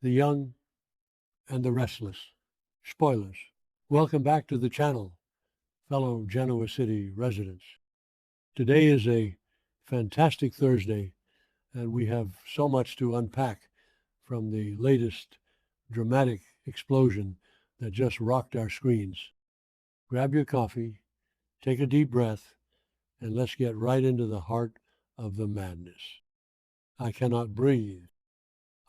the young and the restless. Spoilers. Welcome back to the channel, fellow Genoa City residents. Today is a fantastic Thursday, and we have so much to unpack from the latest dramatic explosion that just rocked our screens. Grab your coffee, take a deep breath, and let's get right into the heart of the madness. I cannot breathe.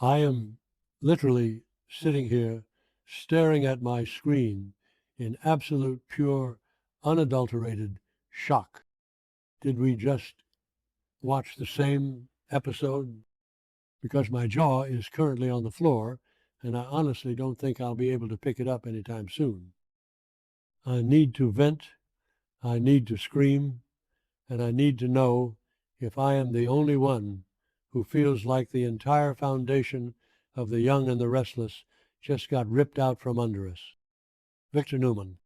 I am literally sitting here staring at my screen in absolute, pure, unadulterated shock. Did we just watch the same episode? Because my jaw is currently on the floor, and I honestly don't think I'll be able to pick it up anytime soon. I need to vent, I need to scream, and I need to know if I am the only one who feels like the entire foundation of the young and the restless just got ripped out from under us. Victor Newman.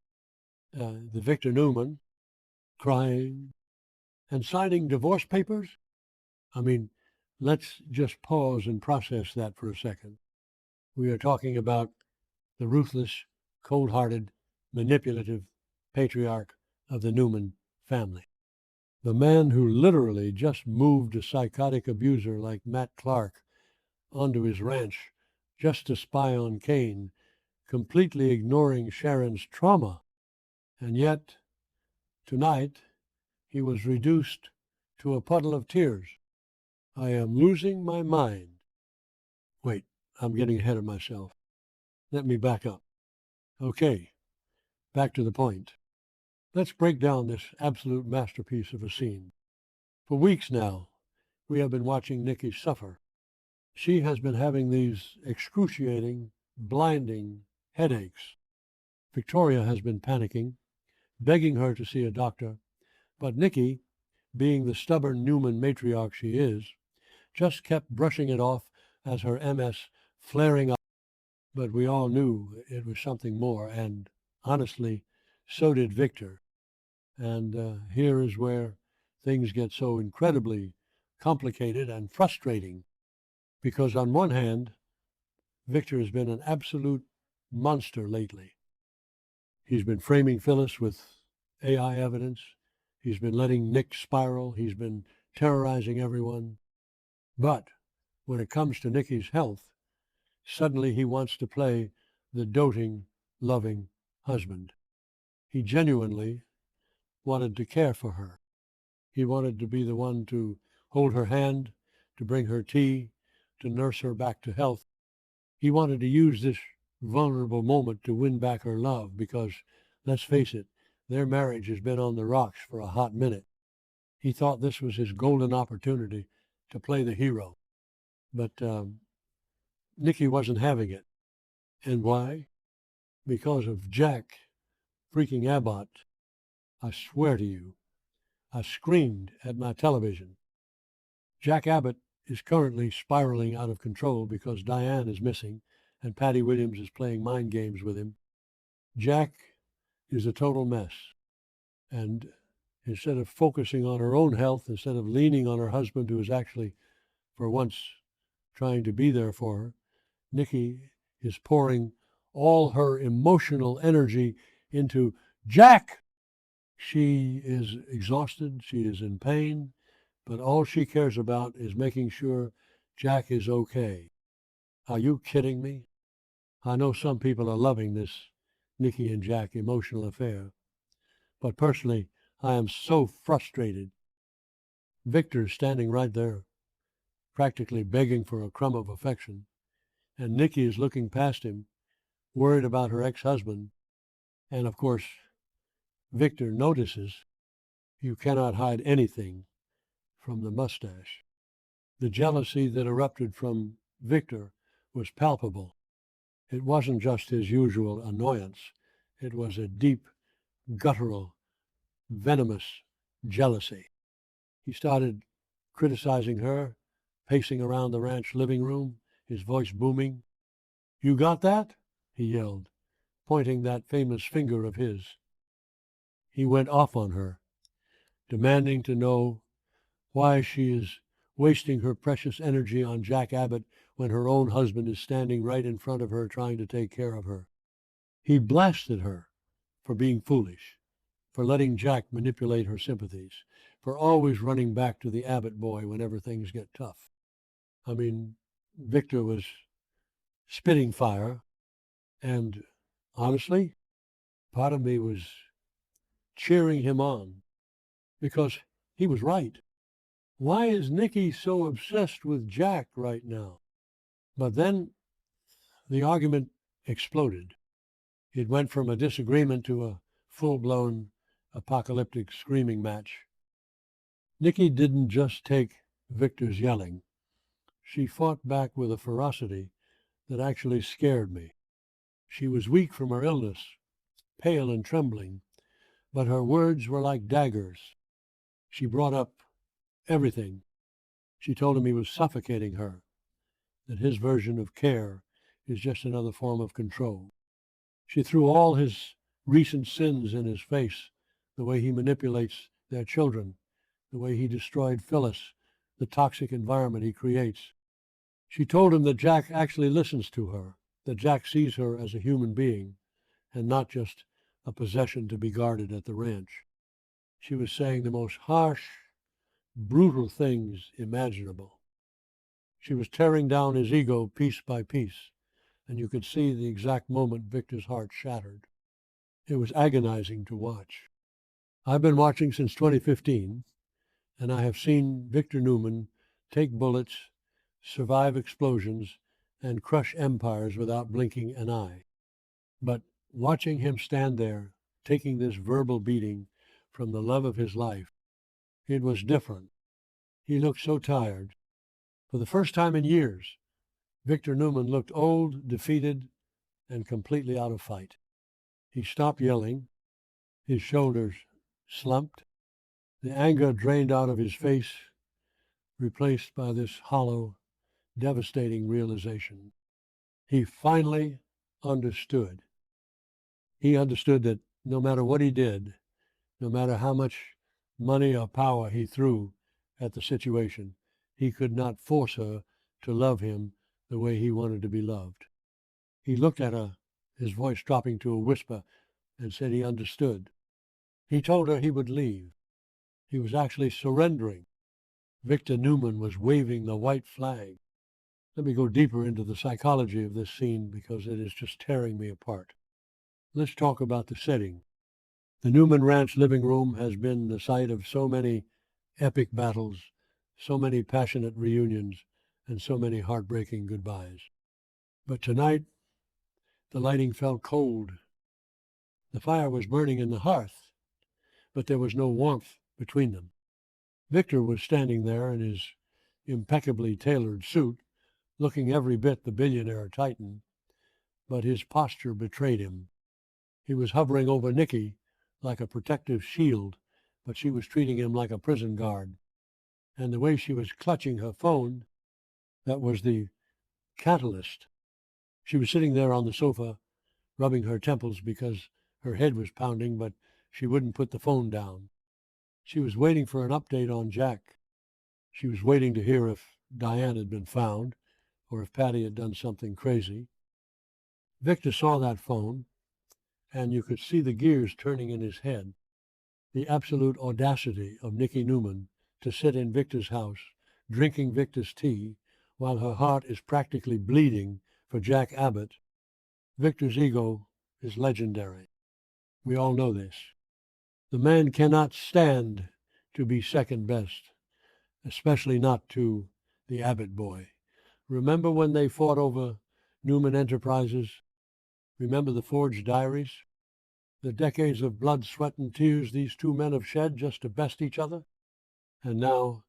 The Victor Newman crying and signing divorce papers? I mean, let's just pause and process that for a second. We are talking about the ruthless, cold-hearted, manipulative patriarch of the Newman family. The man who literally just moved a psychotic abuser like Matt Clark onto his ranch just to spy on Cain, completely ignoring Sharon's trauma. And yet, tonight, he was reduced to a puddle of tears. I am losing my mind. Wait, I'm getting ahead of myself. Let me back up. Okay, back to the point. Let's break down this absolute masterpiece of a scene. For weeks now, we have been watching Nikki suffer. She has been having these excruciating, blinding headaches. Victoria has been panicking, begging her to see a doctor, but Nikki, being the stubborn Newman matriarch she is, just kept brushing it off as her MS flaring up. But we all knew it was something more, and honestly, so did Victor. And here is where things get so incredibly complicated and frustrating. Because on one hand, Victor has been an absolute monster lately. He's been framing Phyllis with AI evidence. He's been letting Nick spiral. He's been terrorizing everyone. But when it comes to Nikki's health, suddenly he wants to play the doting, loving husband. He genuinely wanted to care for her. He wanted to be the one to hold her hand, to bring her tea, to nurse her back to health. He wanted to use this vulnerable moment to win back her love because, let's face it, their marriage has been on the rocks for a hot minute. He thought this was his golden opportunity to play the hero. But Nikki wasn't having it. And why? Because of Jack freaking Abbott. I swear to you, I screamed at my television. Jack Abbott is currently spiraling out of control because Diane is missing and Patty Williams is playing mind games with him. Jack is a total mess. And instead of focusing on her own health, instead of leaning on her husband, who is actually, for once, trying to be there for her, Nikki is pouring all her emotional energy into Jack. She is exhausted, she is in pain, but all she cares about is making sure Jack is okay. Are you kidding me? I know some people are loving this Nikki and Jack emotional affair, but personally, I am so frustrated. Victor's standing right there, practically begging for a crumb of affection, and Nikki is looking past him, worried about her ex-husband, and of course, Victor notices you cannot hide anything from the mustache. The jealousy that erupted from Victor was palpable. It wasn't just his usual annoyance. It was a deep, guttural, venomous jealousy. He started criticizing her, pacing around the ranch living room, his voice booming. "You got that?" he yelled, pointing that famous finger of his. He went off on her, demanding to know why she is wasting her precious energy on Jack Abbott when her own husband is standing right in front of her trying to take care of her. He blasted her for being foolish, for letting Jack manipulate her sympathies, for always running back to the Abbott boy whenever things get tough. I mean, Victor was spitting fire, and honestly, part of me was cheering him on because he was right. Why is Nikki so obsessed with Jack right now? But then the argument exploded. It went from a disagreement to a full-blown apocalyptic screaming match. Nikki didn't just take Victor's yelling. She fought back with a ferocity that actually scared me. She was weak from her illness, pale and trembling, but her words were like daggers. She brought up everything. She told him he was suffocating her, that his version of care is just another form of control. She threw all his recent sins in his face, the way he manipulates their children, the way he destroyed Phyllis, the toxic environment he creates. She told him that Jack actually listens to her, that Jack sees her as a human being and not just a possession to be guarded at the ranch. She was saying the most harsh, brutal things imaginable. She was tearing down his ego piece by piece, and you could see the exact moment Victor's heart shattered. It was agonizing to watch. I've been watching since 2015, and I have seen Victor Newman take bullets, survive explosions, and crush empires without blinking an eye. But watching him stand there, taking this verbal beating from the love of his life, it was different. He looked so tired. For the first time in years, Victor Newman looked old, defeated, and completely out of fight. He stopped yelling. His shoulders slumped. The anger drained out of his face, replaced by this hollow, devastating realization. He finally understood. He understood that no matter what he did, no matter how much money or power he threw at the situation, he could not force her to love him the way he wanted to be loved. He looked at her, his voice dropping to a whisper, and said he understood. He told her he would leave. He was actually surrendering. Victor Newman was waving the white flag. Let me go deeper into the psychology of this scene because it is just tearing me apart. Let's talk about the setting. The Newman Ranch living room has been the site of so many epic battles, so many passionate reunions, and so many heartbreaking goodbyes. But tonight, the lighting felt cold. The fire was burning in the hearth, but there was no warmth between them. Victor was standing there in his impeccably tailored suit, looking every bit the billionaire titan, but his posture betrayed him. He was hovering over Nikki like a protective shield, but she was treating him like a prison guard. And the way she was clutching her phone, that was the catalyst. She was sitting there on the sofa, rubbing her temples because her head was pounding, but she wouldn't put the phone down. She was waiting for an update on Jack. She was waiting to hear if Diane had been found or if Patty had done something crazy. Victor saw that phone, and you could see the gears turning in his head. The absolute audacity of Nikki Newman to sit in Victor's house, drinking Victor's tea, while her heart is practically bleeding for Jack Abbott. Victor's ego is legendary. We all know this. The man cannot stand to be second best, especially not to the Abbott boy. Remember when they fought over Newman Enterprises? Remember the forged diaries? The decades of blood, sweat, and tears these two men have shed just to best each other? And now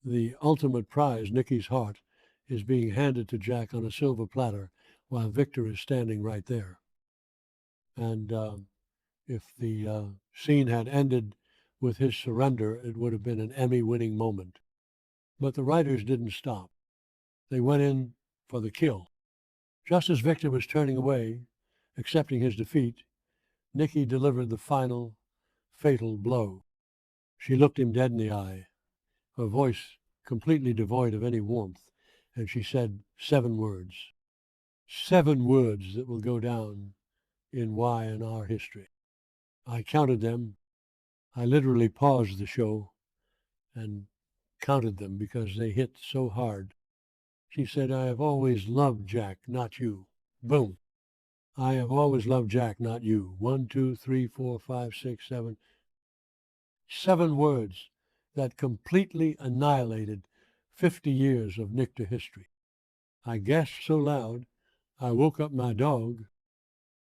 the ultimate prize, Nikki's heart, is being handed to Jack on a silver platter while Victor is standing right there. And if the scene had ended with his surrender, it would have been an Emmy-winning moment. But the writers didn't stop. They went in for the kill. Just as Victor was turning away, accepting his defeat, Nikki delivered the final, fatal blow. She looked him dead in the eye, her voice completely devoid of any warmth, and she said 7 words. 7 words that will go down in Y&R history. I counted them. I literally paused the show and counted them because they hit so hard. She said, I have always loved Jack, not you. Boom. I have always loved Jack, not you. 1, 2, 3, 4, 5, 6, 7. 7 words that completely annihilated 50 years of Nikki history. I gasped so loud, I woke up my dog.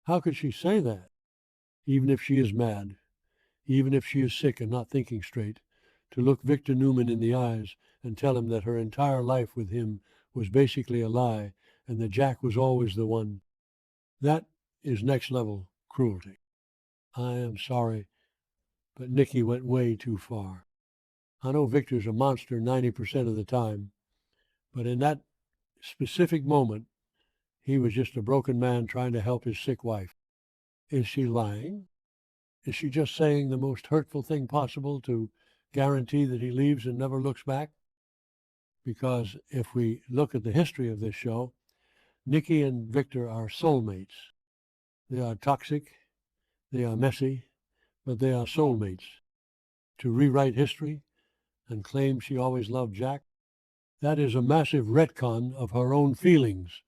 How could she say that? Even if she is mad, even if she is sick and not thinking straight, to look Victor Newman in the eyes and tell him that her entire life with him was basically a lie and that Jack was always the one, that is next level cruelty. I am sorry, but Nikki went way too far. I know Victor's a monster 90% of the time, but in that specific moment, he was just a broken man trying to help his sick wife. Is she lying? Is she just saying the most hurtful thing possible to guarantee that he leaves and never looks back? Because if we look at the history of this show, Nikki and Victor are soulmates. They are toxic, they are messy, but they are soulmates. To rewrite history and claim she always loved Jack, that is a massive retcon of her own feelings,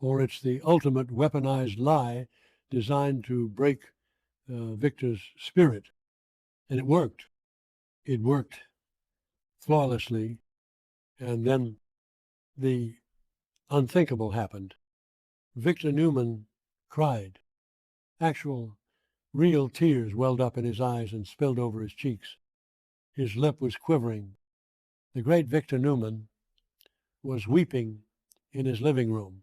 or it's the ultimate weaponized lie designed to break Victor's spirit. And it worked. It worked flawlessly. And then the unthinkable happened. Victor Newman cried. Actual, real tears welled up in his eyes and spilled over his cheeks. His lip was quivering. The great Victor Newman was weeping in his living room.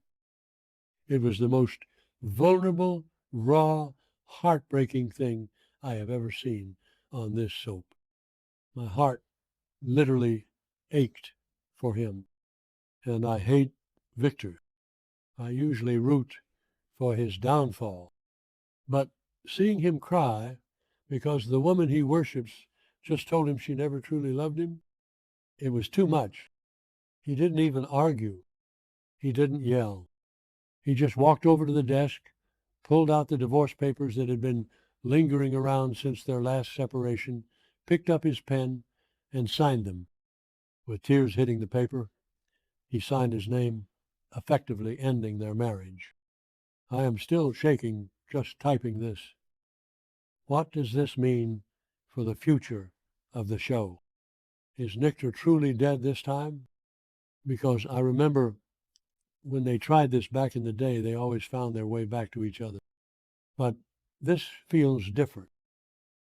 It was the most vulnerable, raw, heartbreaking thing I have ever seen on this soap. My heart literally ached for him. And I hate Victor. I usually root for his downfall. But seeing him cry because the woman he worships just told him she never truly loved him, it was too much. He didn't even argue. He didn't yell. He just walked over to the desk, pulled out the divorce papers that had been lingering around since their last separation, picked up his pen, and signed them. With tears hitting the paper, he signed his name, effectively ending their marriage. I am still shaking just typing this. What does this mean for the future of the show? Is Nikki truly dead this time? Because I remember when they tried this back in the day, they always found their way back to each other. But this feels different.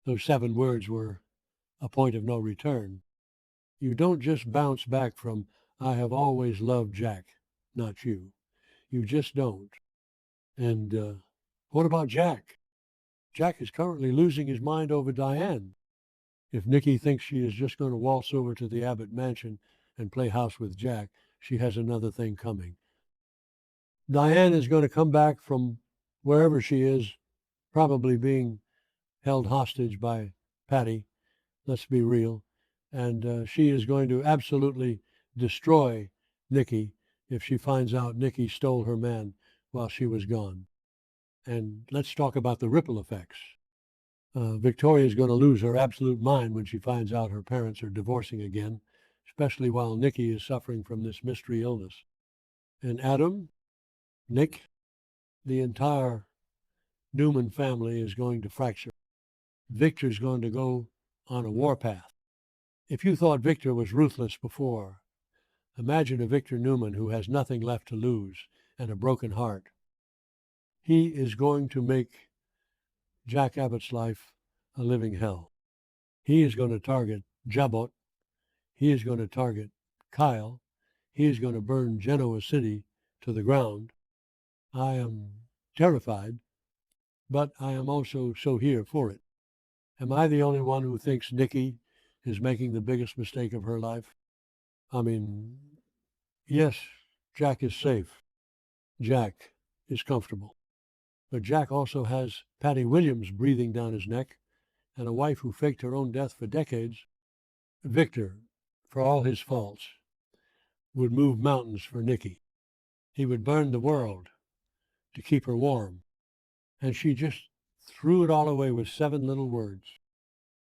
Those 7 words were a point of no return. You don't just bounce back from, I have always loved Jack, not you. You just don't. And what about Jack? Jack is currently losing his mind over Diane. If Nikki thinks she is just going to waltz over to the Abbott mansion and play house with Jack, she has another thing coming. Diane is going to come back from wherever she is, probably being held hostage by Patty, let's be real, and she is going to absolutely destroy Nikki if she finds out Nikki stole her man while she was gone. And let's talk about the ripple effects. Victoria is going to lose her absolute mind when she finds out her parents are divorcing again, especially while Nikki is suffering from this mystery illness. And Adam, Nick, the entire Newman family is going to fracture. Victor's going to go on a warpath. If you thought Victor was ruthless before, imagine a Victor Newman who has nothing left to lose and a broken heart. He is going to make Jack Abbott's life a living hell. He is going to target Jabot. He is going to target Kyle. He is going to burn Genoa City to the ground. I am terrified, but I am also so here for it. Am I the only one who thinks Nikki is making the biggest mistake of her life? I mean, yes, Jack is safe. Jack is comfortable. But Jack also has Patty Williams breathing down his neck and a wife who faked her own death for decades. Victor, for all his faults, would move mountains for Nikki. He would burn the world to keep her warm. And she just threw it all away with 7 little words.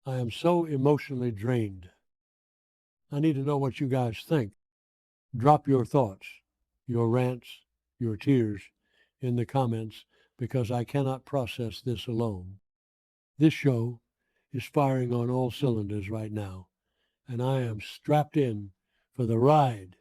I am so emotionally drained. I need to know what you guys think. Drop your thoughts, your rants, your tears in the comments because I cannot process this alone. This show is firing on all cylinders right now, and I am strapped in for the ride.